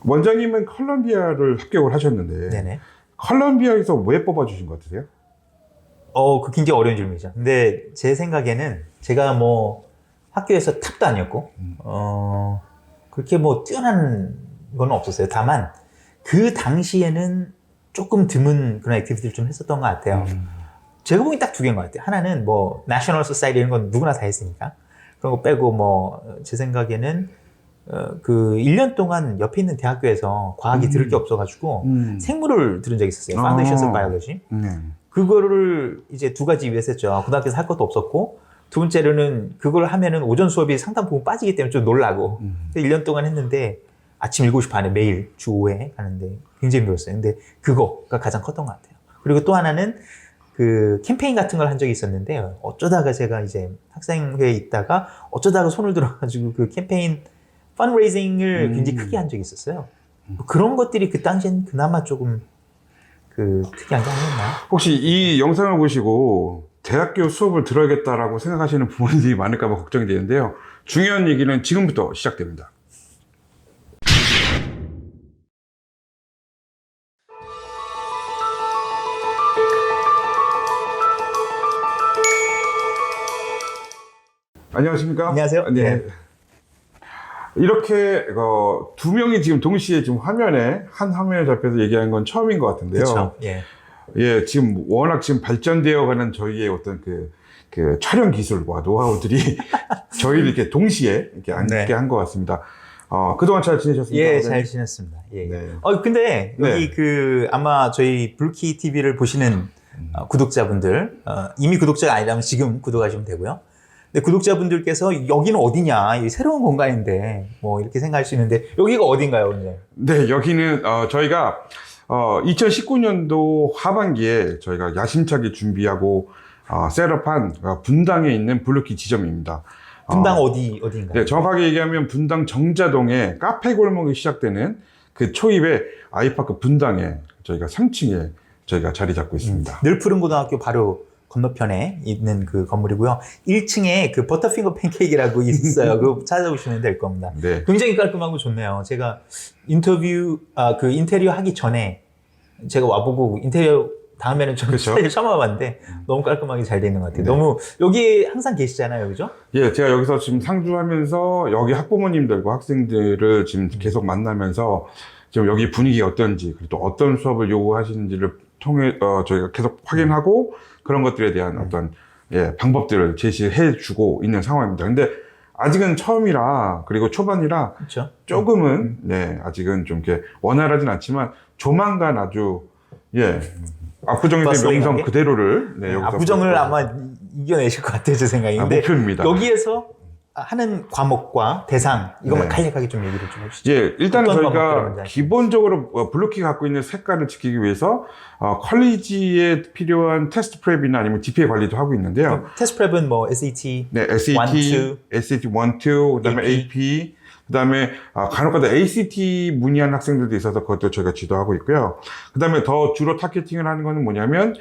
원장님은 컬럼비아를 합격을 하셨는데 네네. 컬럼비아에서 왜 뽑아주신 것 같으세요? 그 굉장히 어려운 질문이죠. 근데 제 생각에는 제가 뭐 학교에서 탑도 아니었고, 그렇게 뭐 뛰어난 건 없었어요. 다만 그 당시에는 조금 드문 그런 액티비티를 좀 했었던 것 같아요. 제가 보기엔 딱 두 개인 것 같아요. 하나는 뭐 내셔널 소사이티 이런 건 누구나 다 했으니까 그런 거 빼고 뭐 제 생각에는 그 1년 동안 옆에 있는 대학교에서 과학이 들을 게 없어가지고 생물을 들은 적이 있었어요. Foundations of Biology. 그거를 이제 두 가지 위해서 했죠. 고등학교에서 할 것도 없었고, 두 번째로는 그걸 하면은 오전 수업이 상당 부분 빠지기 때문에 좀 놀라고. 1년 동안 했는데 아침 7시 반에 매일 주 5회 하는데 굉장히 힘들었어요. 근데 그거가 가장 컸던 것 같아요. 그리고 또 하나는 그 캠페인 같은 걸 한 적이 있었는데 어쩌다가 제가 이제 학생회에 있다가 어쩌다가 손을 들어가지고 그 캠페인 펀레이징을 굉장히 크게 한 적이 있었어요. 그런 것들이 그 당시엔 그나마 조금 그 특이한 게 아니었나? 혹시 이 영상을 보시고 대학교 수업을 들어야겠다라고 생각하시는 부모님들이 많을까 봐 걱정이 되는데요. 중요한 얘기는 지금부터 시작됩니다. 안녕하십니까? 안녕하세요. 네. 네. 이렇게 두 명이 지금 동시에 지금 한 화면에 잡혀서 얘기하는 건 처음인 것 같은데요. 그렇죠. 예. 예, 지금 워낙 지금 발전되어가는 저희의 어떤 그 촬영 기술과 노하우들이 저희를 이렇게 동시에 이렇게 앉게 한 것 같습니다. 그동안 잘 지내셨습니까? 예, 잘 지냈습니다. 예. 네. 근데 여기 네. 아마 저희 블루키 TV를 보시는 구독자분들, 이미 구독자가 아니라면 지금 구독하시면 되고요. 근데 구독자분들께서 여기는 어디냐, 이 새로운 공간인데, 뭐 이렇게 생각하시는데, 여기가 어딘가요, 근데? 네, 여기는 저희가 2019년도 하반기에 저희가 야심차게 준비하고 셋업한 분당에 있는 블루키 지점입니다. 분당 어디인가요? 네, 정확하게 얘기하면 분당 정자동에 카페 골목이 시작되는 그 초입에 아이파크 분당에 저희가 3층에 저희가 자리 잡고 있습니다. 늘푸른 고등학교 바로 건너편에 있는 그 건물이고요. 1층에 그 버터핑거 팬케이크라고 있어요. 그거 찾아보시면 될 겁니다. 네. 굉장히 깔끔하고 좋네요. 제가 그 인테리어 하기 전에 제가 와보고 인테리어 다음에는 좀 스타일 처음 와봤는데 너무 깔끔하게 잘 돼 있는 것 같아요. 네. 너무 여기 항상 계시잖아요, 그죠? 예, 제가 여기서 지금 상주하면서 여기 학부모님들과 학생들을 지금 계속 만나면서 지금 여기 분위기가 어떤지, 그리고 또 어떤 수업을 요구하시는지를 통해 저희가 계속 확인하고 그런 것들에 대한 어떤 방법들을 제시해 주고 있는 상황입니다. 근데 아직은 처음이라, 그리고 초반이라 그렇죠. 조금은 아직은 좀 이렇게 원활하진 않지만 조만간 아주 압구정에서 명성 그대로를 여기서 압구정을 아마 이겨내실 것 같아요, 제 생각에. 근데 목표입니다. 여기에서 하는 과목과 대상 이것만 네. 간략하게 좀 얘기를 좀 해주시죠. 예, 일단은 어떤 저희가 과목들을 먼저 기본적으로 블루키가 갖고 있는 색깔을 지키기 위해서 컬리지에 필요한 테스트 프랩이나 아니면 DPA 관리도 하고 있는데요. 테스트 프랩은 뭐 SAT, 네, SAT, SAT 1, 2, 그다음에 AP, 그다음에 간혹가다 ACT 문의한 학생들도 있어서 그것도 저희가 지도하고 있고요. 그다음에 더 주로 타겟팅을 하는 거는 뭐냐면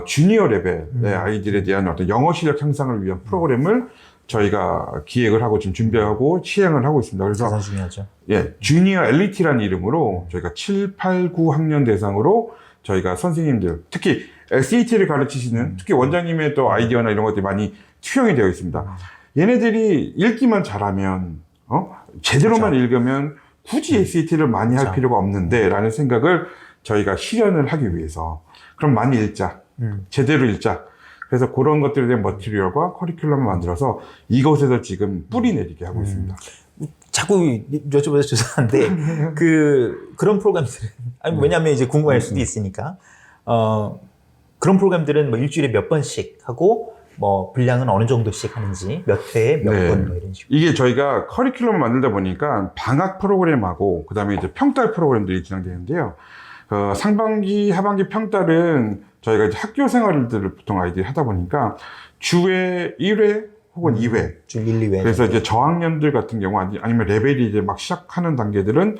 주니어 레벨의 아이들에 대한 어떤 영어 실력 향상을 위한 프로그램을 저희가 기획을 하고 지금 준비하고 시행을 하고 있습니다. 그래서 가장 중요하죠. 주니어 엘리트라는 이름으로 저희가 7, 8, 9학년 대상으로 저희가 선생님들, 특히 SAT를 가르치시는, 특히 원장님의 또 아이디어나 이런 것들이 많이 투영이 되어 있습니다. 얘네들이 읽기만 잘하면, 제대로만 읽으면 굳이 SAT를 많이 할 필요가 없는데, 라는 생각을 저희가 실현을 하기 위해서. 그럼 많이 읽자. 제대로 읽자. 그래서 그런 것들에 대한 머티리얼과 커리큘럼을 만들어서 이곳에서 지금 뿌리 내리게 하고 있습니다. 자꾸 여쭤봐서 죄송한데, 그런 프로그램들은, 왜냐면 이제 궁금할 수도 있으니까, 그런 프로그램들은 뭐 일주일에 몇 번씩 하고, 뭐 분량은 어느 정도씩 하는지, 몇 회에 몇 번, 뭐 이런 식으로. 이게 저희가 커리큘럼을 만들다 보니까 방학 프로그램하고, 그 다음에 이제 평달 프로그램들이 진행되는데요. 상반기, 하반기 평달은 저희가 이제 학교 생활들을 보통 아이들이 하다 보니까 주에 1회 혹은 2회. 주 1, 2회. 그래서 이제 저학년들 같은 경우 아니면 레벨이 이제 막 시작하는 단계들은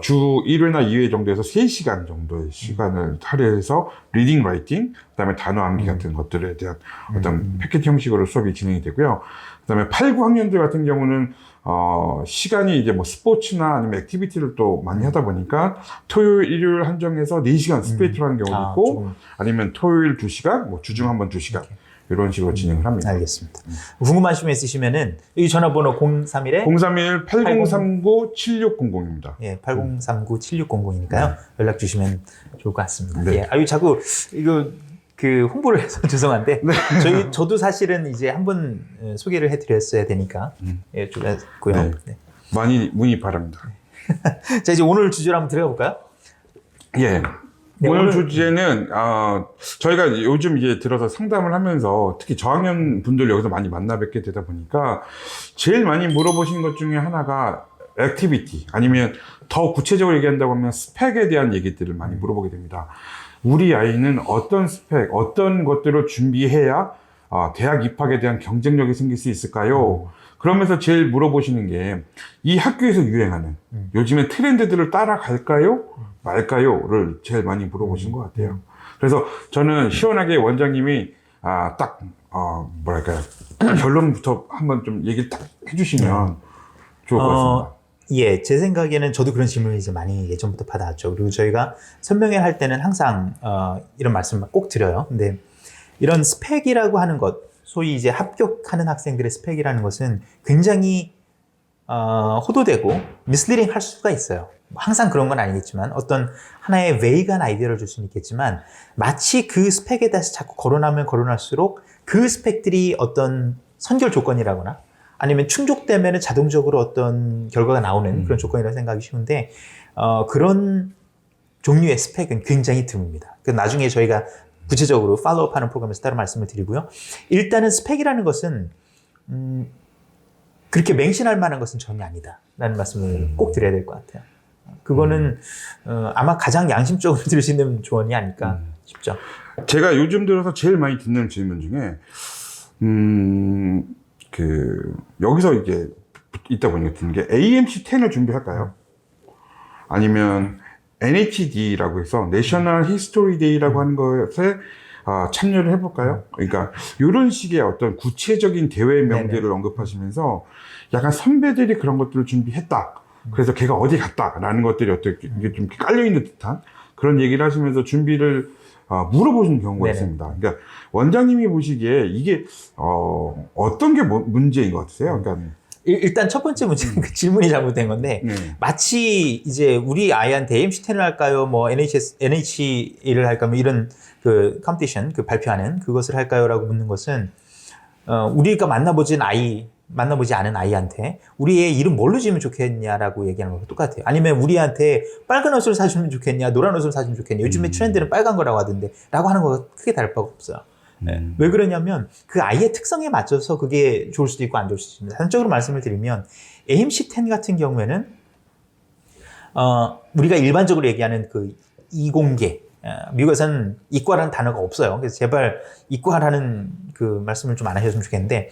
주 1회나 2회 정도에서 3시간 정도의 시간을 할애해서 리딩, 라이팅, 그다음에 단어 암기 같은 것들에 대한 어떤 패키지 형식으로 수업이 진행이 되고요. 그다음에 8, 9학년들 같은 경우는 시간이 이제 뭐 스포츠나 아니면 액티비티를 또 많이 하다 보니까 토요일, 일요일 한정해서 4시간 스플릿을 하는 경우도 있고 조금. 아니면 토요일 2시간, 뭐 주중 한번 2시간 이런 식으로 진행을 합니다. 알겠습니다. 궁금하신 분 있으시면은 이 전화번호 031에 031-8039-7600입니다. 예, 8039-7600이니까요. 연락 주시면 좋을 것 같습니다. 네. 예, 아유 자꾸 이거 그 홍보를 해서 죄송한데 저도 사실은 이제 한번 소개를 해드렸어야 되니까 예, 좀 했고요. 네. 네. 많이 문의 바랍니다. 자 이제 오늘 주제로 한번 들어가 볼까요? 예. 네, 오늘 오늘- 주제는 저희가 요즘 이제 들어서 상담을 하면서 특히 저학년 분들 여기서 많이 만나 뵙게 되다 보니까 제일 많이 물어보신 것 중에 하나가 액티비티 아니면 더 구체적으로 얘기한다고 하면 스펙에 대한 얘기들을 많이 물어보게 됩니다. 우리 아이는 어떤 스펙, 어떤 것들을 준비해야 대학 입학에 대한 경쟁력이 생길 수 있을까요? 그러면서 제일 물어보시는 게 이 학교에서 유행하는 요즘의 트렌드들을 따라갈까요? 말까요?를 제일 많이 물어보신 것 같아요. 그래서 저는 시원하게 원장님이 뭐랄까요 결론부터 한번 좀 얘기를 딱 해주시면 좋을 것 같습니다. 예, 제 생각에는 저도 그런 질문을 이제 많이 예전부터 받아왔죠. 그리고 저희가 설명회 할 때는 항상 이런 말씀을 꼭 드려요. 근데 이런 스펙이라고 하는 것, 소위 이제 합격하는 학생들의 스펙이라는 것은 굉장히 호도되고 미스리딩 할 수가 있어요. 항상 그런 건 아니겠지만 어떤 하나의 베이간 아이디어를 줄 수는 있겠지만 마치 그 스펙에 대해서 자꾸 거론하면 거론할수록 그 스펙들이 어떤 선결 조건이라거나 아니면 충족되면 자동적으로 어떤 결과가 나오는 그런 조건이라고 생각하기 쉬운데 그런 종류의 스펙은 굉장히 드뭅니다. 나중에 저희가 구체적으로 팔로우업하는 프로그램에서 따로 말씀을 드리고요. 일단은 스펙이라는 것은 그렇게 맹신할 만한 것은 전혀 아니다라는 말씀을 꼭 드려야 될 것 같아요. 그거는 아마 가장 양심적으로 들을 수 있는 조언이 아닐까 싶죠. 제가 요즘 들어서 제일 많이 듣는 질문 중에 여기서 이제 있다 보니까 드는 게 AMC 10을 준비할까요? 아니면 NHD라고 해서 내셔널 히스토리 데이라고 하는 것에 참여를 해볼까요? 그러니까 이런 식의 어떤 구체적인 대회 명제를 언급하시면서 약간 선배들이 그런 것들을 준비했다. 그래서 걔가 어디 갔다라는 것들이 어떻게 이게 좀 깔려있는 듯한 그런 얘기를 하시면서 준비를 물어보시는 경우가 네네. 있습니다. 그러니까 원장님이 보시기에 이게 어떤 게 문제인 것 같으세요? 그러니까 일단 첫 번째 문제는 그 질문이 잘못된 건데 마치 이제 우리 아이한테 AMC10을 할까요? 뭐 NH를 할까요? 뭐 이런 그 컴피티션 그 발표하는 그것을 할까요?라고 묻는 것은 우리가 만나보지 않은 아이한테 우리 애 이름 뭘로 지으면 좋겠냐라고 얘기하는 거랑 똑같아요. 아니면 우리한테 빨간 옷을 사주면 좋겠냐, 노란 옷을 사주면 좋겠냐. 요즘에 트렌드는 빨간 거라고 하던데 라고 하는 거가 크게 다를 바가 없어요. 왜 그러냐면 그 아이의 특성에 맞춰서 그게 좋을 수도 있고 안 좋을 수도 있습니다. 단적으로 말씀을 드리면 AMC10 같은 경우에는 우리가 일반적으로 얘기하는 그 이공계 미국에서는 이과라는 단어가 없어요. 그래서 제발 이과라는 그 말씀을 좀 안 하셨으면 좋겠는데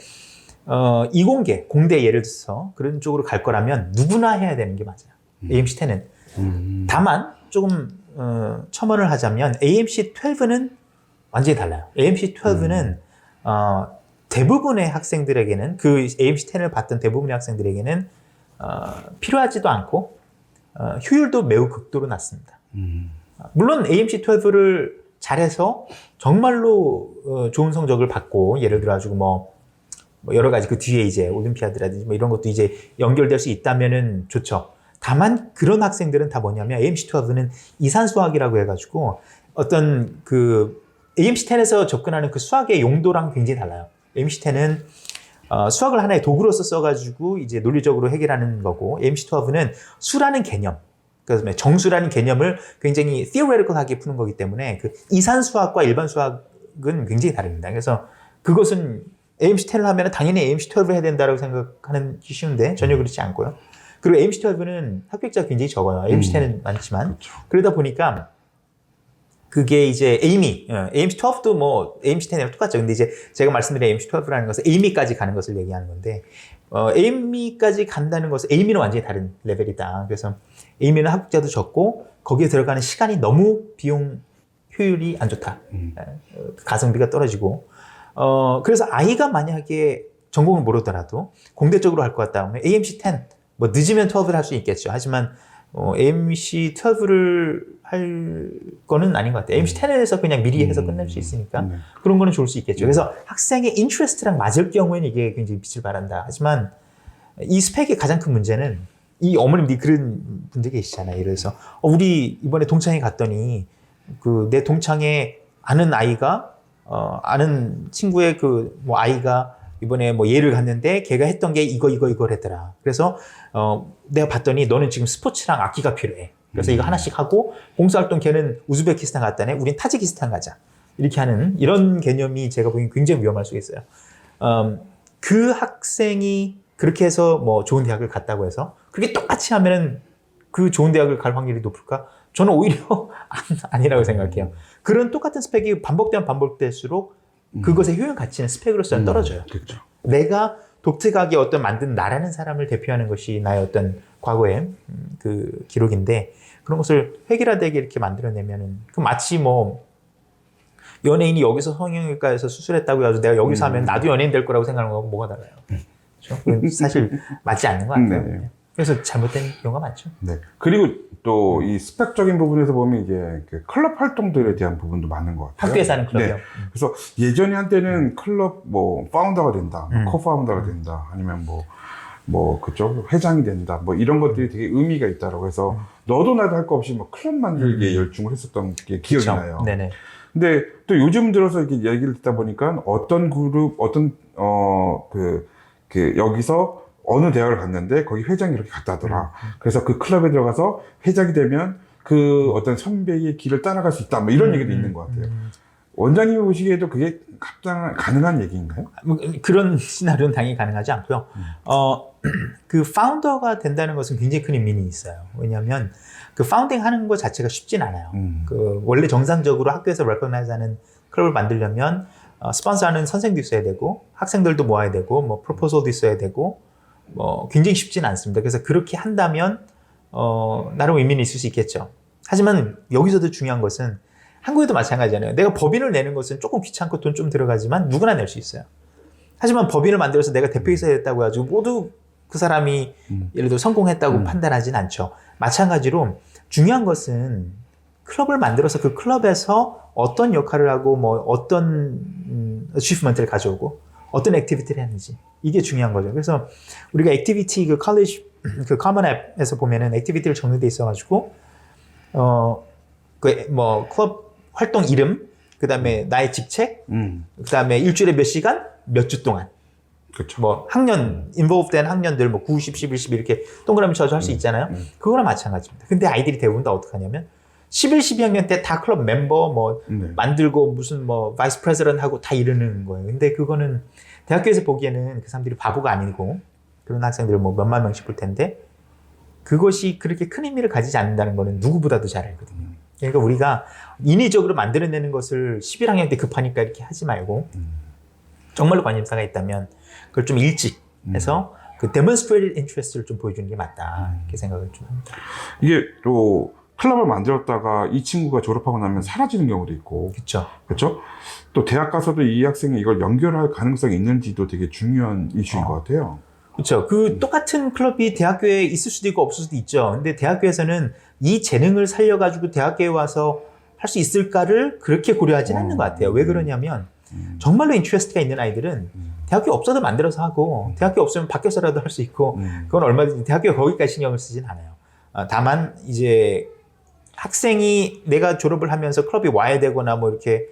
이공계, 공대 예를 들어서 그런 쪽으로 갈 거라면 누구나 해야 되는 게 맞아요. AMC10은. 다만 조금 첨언을 하자면 AMC12는 완전히 달라요. AMC12는 대부분의 학생들에게는 그 AMC10을 봤던 대부분의 학생들에게는 필요하지도 않고 효율도 매우 극도로 낮습니다. 물론 AMC12를 잘해서 정말로 좋은 성적을 받고 예를 들어 가지고 뭐 여러 가지 그 뒤에 이제 올림피아드라든지 뭐 이런 것도 이제 연결될 수 있다면은 좋죠. 다만 그런 학생들은 다 뭐냐면 AMC12는 이산수학이라고 해가지고 어떤 그 AMC10에서 접근하는 그 수학의 용도랑 굉장히 달라요. AMC10은 수학을 하나의 도구로서 써가지고 이제 논리적으로 해결하는 거고 AMC12는 수라는 개념, 그래서 정수라는 개념을 굉장히 theoretical하게 푸는 거기 때문에 그 이산수학과 일반 수학은 굉장히 다릅니다. 그래서 그것은 AMC10을 하면 당연히 AMC12를 해야 된다고 생각하는 게 쉬운데 전혀 그렇지 않고요. 그리고 AMC12는 합격자가 굉장히 적어요. AMC10은 많지만. 그렇죠. 그러다 보니까 그게 이제 AMC12도 뭐 AMC10이랑 똑같죠. 근데 이제 제가 말씀드린 AMC12라는 것은 AME까지 가는 것을 얘기하는 건데 AME까지 간다는 것은 AME는 완전히 다른 레벨이다. 그래서 AME는 합격자도 적고 거기에 들어가는 시간이 너무 비용 효율이 안 좋다. 가성비가 떨어지고 그래서 아이가 만약에 전공을 모르더라도 공대 쪽으로 할 것 같다 하면 AMC 10, 뭐 늦으면 12를 할 수 있겠죠. 하지만 AMC 12를 할 거는 아닌 것 같아요. AMC 10에서 그냥 미리 해서 끝낼 수 있으니까 그런 거는 좋을 수 있겠죠. 그래서 학생의 인트레스트랑 맞을 경우에는 이게 굉장히 빛을 발한다. 하지만 이 스펙의 가장 큰 문제는 이 어머님들이 그런 분들 계시잖아요. 예를 들어서 우리 이번에 동창회 갔더니 그 내 동창회 아는 아이가 아는 친구의 그 뭐 아이가 이번에 뭐 예를 갔는데 걔가 했던 게 이거랬더라. 그래서 내가 봤더니 너는 지금 스포츠랑 악기가 필요해. 그래서 이거 하나씩 하고 봉사활동 걔는 우즈베키스탄 갔다네. 우린 타지키스탄 가자. 이렇게 하는 이런 개념이 제가 보기엔 굉장히 위험할 수 있어요. 그 학생이 그렇게 해서 뭐 좋은 대학을 갔다고 해서 그렇게 똑같이 하면은 그 좋은 대학을 갈 확률이 높을까? 저는 오히려 아니라고 생각해요. 그런 똑같은 스펙이 반복되면 반복될수록 그것의 효용 가치는 스펙으로서는 떨어져요. 그렇죠. 내가 독특하게 어떤 만든 나라는 사람을 대표하는 것이 나의 어떤 과거의 그 기록인데 그런 것을 획일화되게 이렇게 만들어내면은 그 마치 뭐 연예인이 여기서 성형외과에서 수술했다고 해서 내가 여기서 하면 나도 연예인 될 거라고 생각하는 거하고 뭐가 달라요. 그렇죠? 그건 사실 맞지 않는 것 같아요. 네. 그래서 잘못된 경우가 많죠. 네. 그리고 또 이 스펙적인 부분에서 보면 이제 그 클럽 활동들에 대한 부분도 많은 것 같아요. 학교에서 하는 클럽이요. 네. 그래서 예전에 한때는 클럽 뭐 파운더가 된다, 코파운더가 된다, 아니면 뭐 그쪽 회장이 된다, 뭐 이런 것들이 되게 의미가 있다라고 해서 너도 나도 할 거 없이 뭐 클럽 만들기에 열중을 했었던 게 기억이 그쵸. 나요. 네네. 근데 또 요즘 들어서 이렇게 얘기를 듣다 보니까 어떤 그룹, 여기서 어느 대학을 갔는데 거기 회장이 이렇게 갔다더라. 그래서 그 클럽에 들어가서 회장이 되면 그 어떤 선배의 길을 따라갈 수 있다. 뭐 이런 얘기도 있는 것 같아요. 원장님이 보시기에도 그게 가능한 얘기인가요? 그런 시나리오는 당연히 가능하지 않고요. 그 파운더가 된다는 것은 굉장히 큰 의미는 있어요. 왜냐하면 그 파운딩 하는 것 자체가 쉽진 않아요. 그 원래 정상적으로 학교에서 레코그나이즈 하는 클럽을 만들려면 스폰서하는 선생도 있어야 되고 학생들도 모아야 되고 뭐 프로포설도 있어야 되고 뭐 굉장히 쉽진 않습니다. 그래서 그렇게 한다면 나름 의미는 있을 수 있겠죠. 하지만 여기서도 중요한 것은 한국에도 마찬가지잖아요. 내가 법인을 내는 것은 조금 귀찮고 돈 좀 들어가지만 누구나 낼 수 있어요. 하지만 법인을 만들어서 내가 대표이사 됐다고 해가지고 모두 그 사람이 예를 들어 성공했다고 판단하진 않죠. 마찬가지로 중요한 것은 클럽을 만들어서 그 클럽에서 어떤 역할을 하고 뭐 어떤 어치브먼트를 가져오고 어떤 액티비티를 했는지 이게 중요한 거죠. 그래서 우리가 액티비티 그 컬리지 그 커먼 앱에서 보면은 액티비티를 정리돼 있어가지고 그 뭐 클럽 활동 이름, 그 다음에 나의 직책, 그 다음에 일주일에 몇 시간, 몇 주 동안. 그렇죠. 뭐 학년, 인볼브된 학년들 뭐 9, 10, 11, 12 이렇게 동그라미 쳐서 할 수 있잖아요. 그거랑 마찬가지입니다. 근데 아이들이 대부분 다 어떻게 하냐면 11, 12학년 때 다 클럽 멤버 뭐 만들고 무슨 뭐 바이스 프레지던트 하고 다 이러는 거예요. 근데 그거는 대학교에서 보기에는 그 사람들이 바보가 아니고 그런 학생들 뭐 몇만 명씩 볼 텐데 그것이 그렇게 큰 의미를 가지지 않는다는 거는 누구보다도 잘 알거든요. 그러니까 우리가 인위적으로 만들어내는 것을 11학년 때 급하니까 이렇게 하지 말고 정말로 관심사가 있다면 그걸 좀 일찍 해서 그 demonstrated interest를 좀 보여주는 게 맞다 이렇게 생각을 좀 합니다. 이게 또 클럽을 만들었다가 이 친구가 졸업하고 나면 사라지는 경우도 있고 그렇죠. 그렇죠? 또 대학 가서도 이 학생이 이걸 연결할 가능성이 있는지도 되게 중요한 이슈인 것 같아요. 그렇죠. 그 똑같은 클럽이 대학교에 있을 수도 있고 없을 수도 있죠. 근데 대학교에서는 이 재능을 살려가지고 대학교에 와서 할 수 있을까를 그렇게 고려하지는 않는 것 같아요. 왜 그러냐면 정말로 인트레스트가 있는 아이들은 대학교 없어도 만들어서 하고 대학교 없으면 밖에서라도 할 수 있고 그건 얼마든지 대학교 거기까지 신경을 쓰진 않아요. 다만 이제 학생이 내가 졸업을 하면서 클럽이 와야 되거나 뭐 이렇게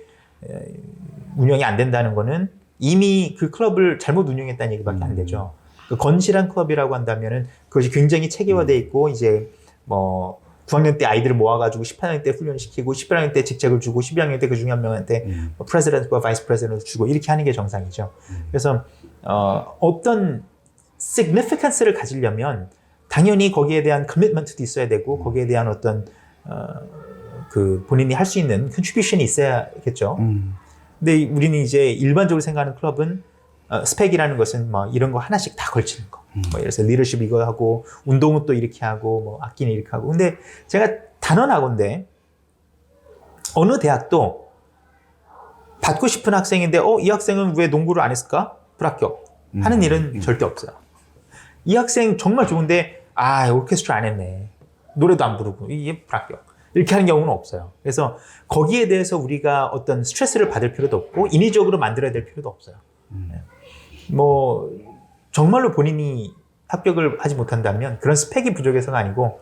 운영이 안 된다는 거는 이미 그 클럽을 잘못 운영했다는 얘기밖에 안 되죠. 그 건실한 클럽이라고 한다면은 그것이 굉장히 체계화되어 있고 이제 뭐 9학년 때 아이들을 모아가지고 10학년 때 훈련시키고 11학년 때 직책을 주고 12학년 때 그 중에 한 명한테 프레지던트와 바이스 프레지던트 주고 이렇게 하는 게 정상이죠. 그래서 어떤 significance를 가지려면 당연히 거기에 대한 commitment도 있어야 되고 거기에 대한 어떤 그 본인이 할 수 있는 contribution이 있어야겠죠. 근데 우리는 이제 일반적으로 생각하는 클럽은 스펙이라는 것은 뭐 이런 거 하나씩 다 걸치는 거. 뭐 예를 들어서 리더십 이거 하고 운동은 또 이렇게 하고 뭐 악기는 이렇게 하고. 근데 제가 단언하건대 어느 대학도 받고 싶은 학생인데 이 학생은 왜 농구를 안 했을까? 불합격. 하는 일은 절대 없어요. 이 학생 정말 좋은데 오케스트라 안 했네. 노래도 안 부르고 이게 불합격. 이렇게 하는 경우는 없어요. 그래서 거기에 대해서 우리가 어떤 스트레스를 받을 필요도 없고 인위적으로 만들어야 될 필요도 없어요. 뭐 정말로 본인이 합격을 하지 못한다면 그런 스펙이 부족해서가 아니고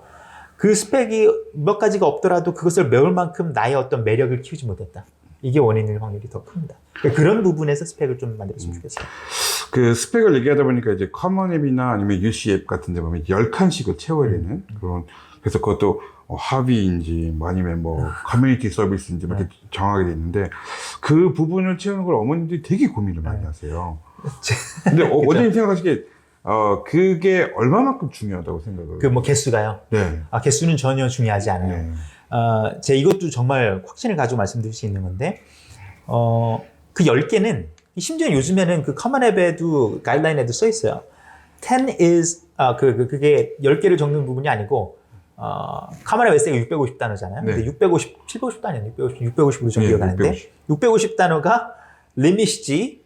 그 스펙이 몇 가지가 없더라도 그것을 메울 만큼 나의 어떤 매력을 키우지 못했다. 이게 원인일 확률이 더 큽니다. 그런 부분에서 스펙을 좀 만들었으면 좋겠어요. 그 스펙을 얘기하다 보니까 이제 커먼 앱이나 아니면 UC 앱 같은 데 보면 10칸씩을 채워야 되는 그런, 그래서 그것도 합의인지 뭐 아니면 뭐 커뮤니티 서비스인지 뭐 이렇게 정하게 돼 있는데 그 부분을 채우는 걸 어머님들이 되게 고민을 많이 하세요. 근데 원장님 생각하시기에 그게 얼마만큼 중요하다고 생각을? 그 뭐 개수가요? 네. 개수는 전혀 중요하지 않아요. 네. 제가 이것도 정말 확신을 가지고 말씀드릴 수 있는 건데, 그 10개는, 심지어 요즘에는 그 커먼 앱에도, 가이드라인에도 써 있어요. 10 is, 그게 10개를 적는 부분이 아니고, 커먼 앱 에세이가 650단어잖아요. 네. 근데 750단어는 650으로 좀 네, 기억하는데, 650단어가 limit이지,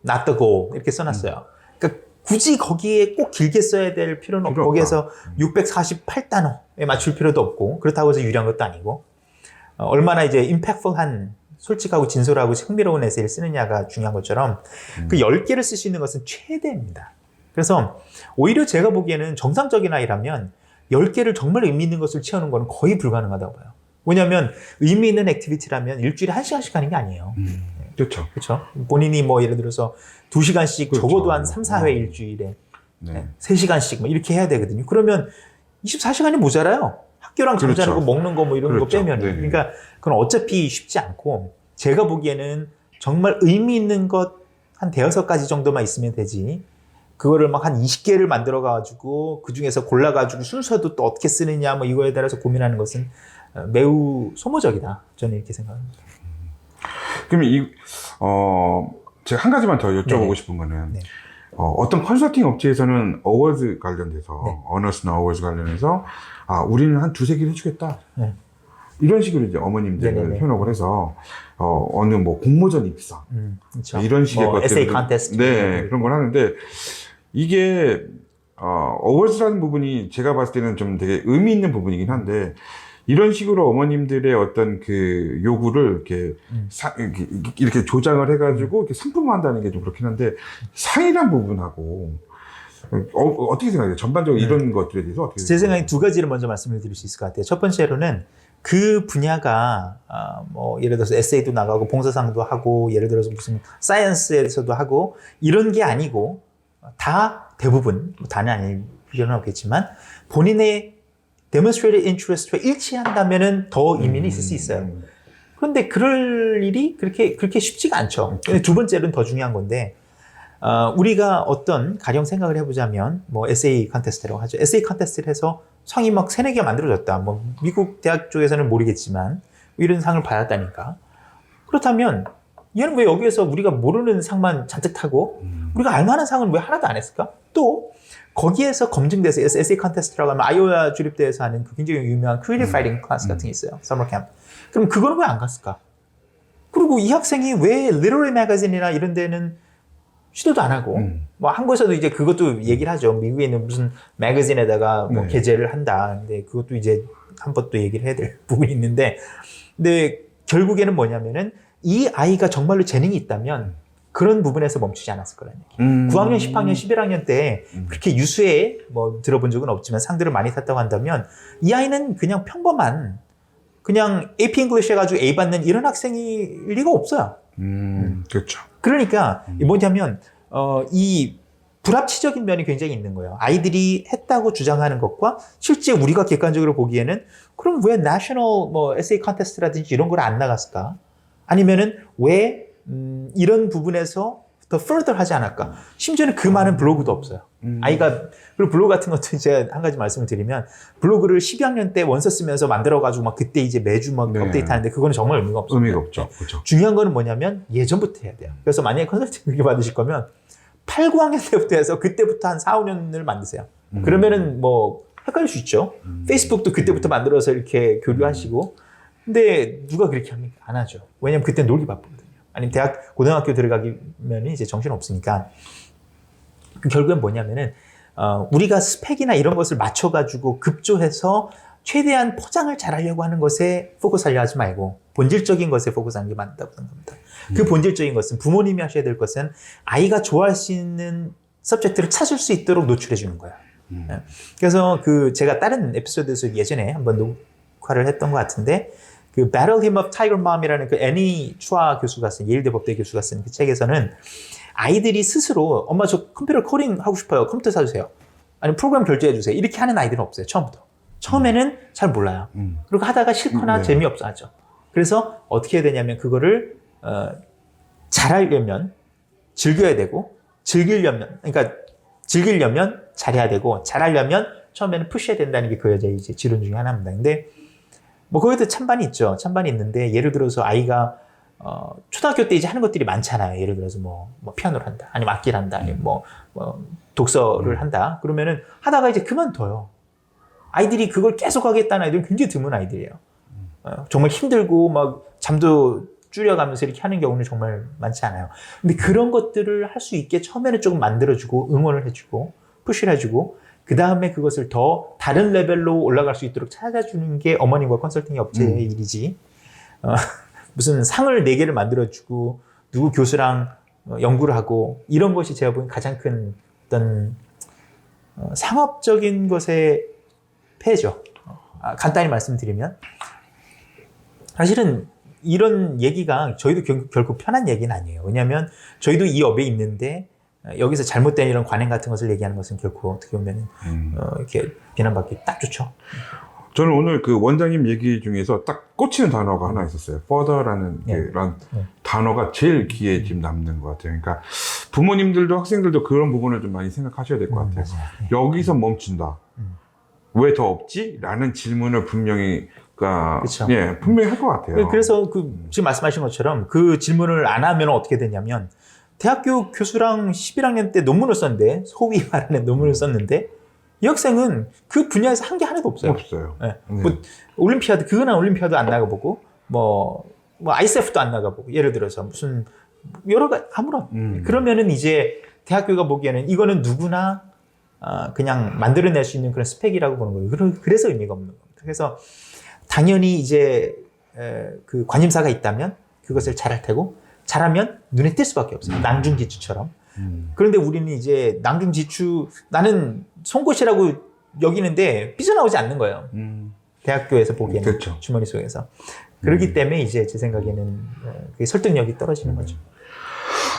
not the goal. 이렇게 써놨어요. 그러니까 굳이 거기에 꼭 길게 써야 될 필요는 없고, 거기에서 648단어에 맞출 필요도 없고, 그렇다고 해서 유리한 것도 아니고, 얼마나 이제 임팩트풀한, 솔직하고 진솔하고 흥미로운 에세이를 쓰느냐가 중요한 것처럼, 그 10개를 쓸 수 있는 것은 최대입니다. 그래서 오히려 제가 보기에는 정상적인 아이라면 10개를 정말 의미 있는 것을 채우는 건 거의 불가능하다고 봐요. 왜냐하면 의미 있는 액티비티라면 일주일에 1시간씩 하는 게 아니에요. 그렇죠. 그렇죠. 본인이 뭐 예를 들어서 2시간씩 그렇죠. 적어도 한 3, 4회 일주일에 네. 3시간씩 뭐 이렇게 해야 되거든요. 그러면 24시간이 모자라요. 학교랑 잠자는 그렇죠. 거 먹는 거 뭐 이런 그렇죠. 거 빼면. 네네. 그러니까 그건 어차피 쉽지 않고 제가 보기에는 정말 의미 있는 것 한 5가지 정도만 있으면 되지. 그거를 막 한 20개를 만들어 가지고 그 중에서 골라 가지고 순서도 또 어떻게 쓰느냐 뭐 이거에 따라서 고민하는 것은 매우 소모적이다. 저는 이렇게 생각합니다. 그러면 제가 한 가지만 더 여쭤보고 네네. 싶은 거는, 네. 어떤 컨설팅 업체에서는 어워즈 관련돼서, 네. 어너스나 어워즈 관련해서, 우리는 한 2-3개를 해주겠다. 네. 이런 식으로 이제 어머님들을 네네네. 현혹을 해서, 어느 뭐 공모전 입상. 그렇죠. 이런 식의 뭐 것들. 에세이 컨테스트. 네, 그런 걸 하는데, 이게, 어워즈라는 부분이 제가 봤을 때는 좀 되게 의미 있는 부분이긴 한데, 이런 식으로 어머님들의 어떤 그 요구를 이렇게 조장을 해가지고 이렇게 상품화한다는 게 좀 그렇긴 한데, 상이란 부분하고, 어떻게 생각해요? 전반적으로 이런 것들에 대해서 어떻게 제 생각해요? 생각에 2가지를 먼저 말씀을 드릴 수 있을 것 같아요. 첫 번째로는 그 분야가 뭐 예를 들어서 에세이도 나가고 봉사상도 하고 예를 들어서 무슨 사이언스에서도 하고 이런 게 아니고 다 대부분 뭐 다는 아닐 필요는 없겠지만 본인의 demonstrated interest와 일치한다면은 더 의미는 있을 수 있어요. 그런데 그럴 일이 그렇게 쉽지가 않죠. 근데 두 번째는 더 중요한 건데 우리가 어떤 가령 생각을 해보자면 뭐 에세이 컨테스트라고 하죠. 에세이 컨테스트를 해서 상이 막 3-4개 만들어졌다. 뭐 미국 대학 쪽에서는 모르겠지만 이런 상을 받았다니까. 그렇다면 얘는 왜 여기에서 우리가 모르는 상만 잔뜩 타고 우리가 알만한 상은 왜 하나도 안 했을까? 또 거기에서 검증돼서 에세이 컨테스트라고 하면 아이오와 주립대에서 하는 그 굉장히 유명한 크리에이티브 라이팅 클래스 같은 게 있어요. 서머 캠프. 그럼 그거는 왜 안 갔을까? 그리고 이 학생이 왜 리터러리 매거진이나 이런 데는 시도도 안 하고 뭐 한국에서도 이제 그것도 얘기를 하죠. 미국에 있는 무슨 매거진에다가 뭐 네. 게재를 한다. 근데 그것도 이제 한 번 또 얘기를 해야 될 부분이 있는데 근데 결국에는 뭐냐면은 이 아이가 정말로 재능이 있다면 그런 부분에서 멈추지 않았을 거라는 얘기예요. 9학년, 10학년, 11학년 때 그렇게 유수에 뭐 들어본 적은 없지만 상들을 많이 탔다고 한다면 이 아이는 그냥 평범한 그냥 AP 잉글리시 해가지고 A 받는 이런 학생일 리가 없어요. 그렇죠. 그러니까 뭐냐면 이 불합치적인 면이 굉장히 있는 거예요. 아이들이 했다고 주장하는 것과 실제 우리가 객관적으로 보기에는 그럼 왜 내셔널 뭐 에세이 컨테스트라든지 이런 걸 안 나갔을까? 아니면은 왜 이런 부분에서 더 further 하지 않을까? 심지어는 그 많은 블로그도 없어요. 아이가 그리고 블로그 같은 것도 제가 한 가지 말씀을 드리면 블로그를 12학년 때 원서 쓰면서 만들어가지고 막 그때 이제 매주 막 네. 업데이트하는데 그거는 정말 의미가 없어요. 의미가 없죠. 그렇죠. 중요한 거는 뭐냐면 예전부터 해야 돼요. 그래서 만약에 컨설팅 그렇게 받으실 거면 8, 9학년 때부터 해서 그때부터 한 4, 5년을 만드세요. 그러면은 뭐 헷갈릴 수 있죠. 페이스북도 그때부터 만들어서 이렇게 교류하시고 근데 누가 그렇게 합니까? 안 하죠. 왜냐면 그때 놀기 바쁘거든요. 아니면 대학, 고등학교 들어가면 이제 정신 없으니까. 결국엔 뭐냐면은 우리가 스펙이나 이런 것을 맞춰가지고 급조해서 최대한 포장을 잘하려고 하는 것에 포커스하려 하지 말고 본질적인 것에 포커스하는 게 맞다고 생각합니다. 그 본질적인 것은 부모님이 하셔야 될 것은 아이가 좋아할 수 있는 서브젝트를 찾을 수 있도록 노출해 주는 거예요. 예. 그래서 제가 다른 에피소드에서 예전에 한번 녹화를 했던 것 같은데 그 Battle Hymn of Tiger Mom이라는 그 애니 추아 교수가 쓴 예일대 법대 교수가 쓴 그 책에서는 아이들이 스스로 엄마 저 컴퓨터 코딩 하고 싶어요. 컴퓨터 사주세요. 아니면 프로그램 결제해 주세요. 이렇게 하는 아이들은 없어요. 처음부터. 처음에는 잘 몰라요. 그리고 하다가 싫거나 네. 재미없어 하죠. 그래서 어떻게 해야 되냐면 그거를 잘하려면 즐겨야 되고 그러니까 즐기려면 잘해야 되고 잘하려면 처음에는 푸시해야 된다는 게 그 여자의 이제 지론 중에 하나입니다. 근데 뭐 거기도 찬반이 있죠. 찬반이 있는데 예를 들어서 아이가 초등학교 때 이제 하는 것들이 많잖아요. 예를 들어서 뭐 피아노를 한다, 아니면 악기를 한다, 아니면 뭐 독서를 한다. 그러면은 하다가 이제 그만둬요. 아이들이 그걸 계속 하겠다는 아이들은 굉장히 드문 아이들이에요. 정말 힘들고 막 잠도 줄여가면서 이렇게 하는 경우는 정말 많지 않아요. 근데 그런 것들을 할 수 있게 처음에는 조금 만들어주고 응원을 해주고 푸시를 해주고 그 다음에 그것을 더 다른 레벨로 올라갈 수 있도록 찾아주는 게 어머님과 컨설팅 업체의 일이지. 무슨 상을 4개를 만들어주고 누구 교수랑 연구를 하고 이런 것이 제가 보기엔 가장 큰 어떤 상업적인 것의 폐해죠. 간단히 말씀드리면 사실은 이런 얘기가 저희도 결국 편한 얘기는 아니에요. 왜냐하면 저희도 이 업에 있는데 여기서 잘못된 이런 관행 같은 것을 얘기하는 것은 결코 어떻게 보면 이렇게 비난받기 딱 좋죠. 저는 오늘 그 원장님 얘기 중에서 딱 꽂히는 단어가 하나 있었어요. further라는 그런 단어가 제일 귀에 지금 남는 것 같아요. 그러니까 부모님들도 학생들도 그런 부분을 좀 많이 생각하셔야 될 것 같아요. 여기서 멈춘다. 왜 더 없지? 라는 질문을 분명히 그렇죠. 예, 분명히 할 것 같아요. 그래서 지금 말씀하신 것처럼 그 질문을 안 하면 어떻게 되냐면 대학교 교수랑 11학년 때 논문을 썼는데 소위 말하는 논문을 썼는데 이 학생은 그 분야에서 한 게 하나도 없어요. 없어요. 네. 뭐 올림피아드 그거나 올림피아드 안 나가보고 뭐 ISF도 안 나가보고 예를 들어서 무슨 여러 가지 아무런 그러면은 이제 대학교가 보기에는 이거는 누구나 그냥 만들어낼 수 있는 그런 스펙이라고 보는 거예요. 그래서 의미가 없는 겁니다. 그래서 당연히 이제 그 관심사가 있다면 그것을 잘할 테고 잘하면 눈에 띌 수밖에 없어요. 낭중지추처럼. 그런데 우리는 이제 낭중지추 나는 송곳이라고 여기는데 삐져나오지 않는 거예요. 대학교에서 보기에는 그렇죠. 주머니 속에서. 그렇기 때문에 이제 제 생각에는 그게 설득력이 떨어지는 거죠.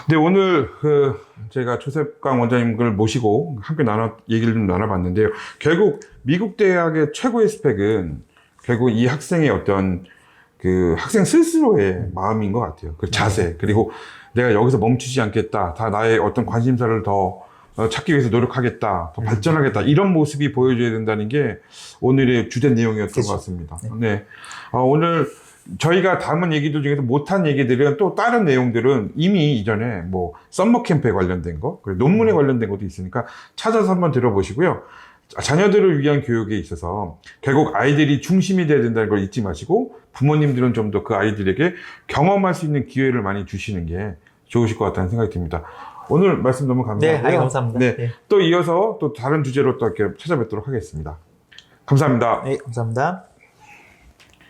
근데 오늘 제가 조셉강 원장님을 모시고 함께 얘기를 좀 나눠봤는데요. 결국 미국 대학의 최고의 스펙은 결국 이 학생의 어떤 그 학생 스스로의 마음인 것 같아요. 그 자세, 그리고 내가 여기서 멈추지 않겠다. 다 나의 어떤 관심사를 더 찾기 위해서 노력하겠다. 더 발전하겠다. 이런 모습이 보여줘야 된다는 게 오늘의 주된 내용이었던 그렇죠. 것 같습니다. 네. 오늘 저희가 담은 얘기들 중에서 못한 얘기들은 또 다른 내용들은 이미 이전에 뭐 썸머 캠프에 관련된 거, 그리고 논문에 관련된 것도 있으니까 찾아서 한번 들어보시고요. 자녀들을 위한 교육에 있어서 결국 아이들이 중심이 돼야 된다는 걸 잊지 마시고 부모님들은 좀 더 그 아이들에게 경험할 수 있는 기회를 많이 주시는 게 좋으실 것 같다는 생각이 듭니다. 오늘 말씀 너무 감사하고요. 네, 감사합니다. 네, 네. 또 이어서 또 다른 주제로 또 이렇게 찾아뵙도록 하겠습니다. 감사합니다. 네, 감사합니다.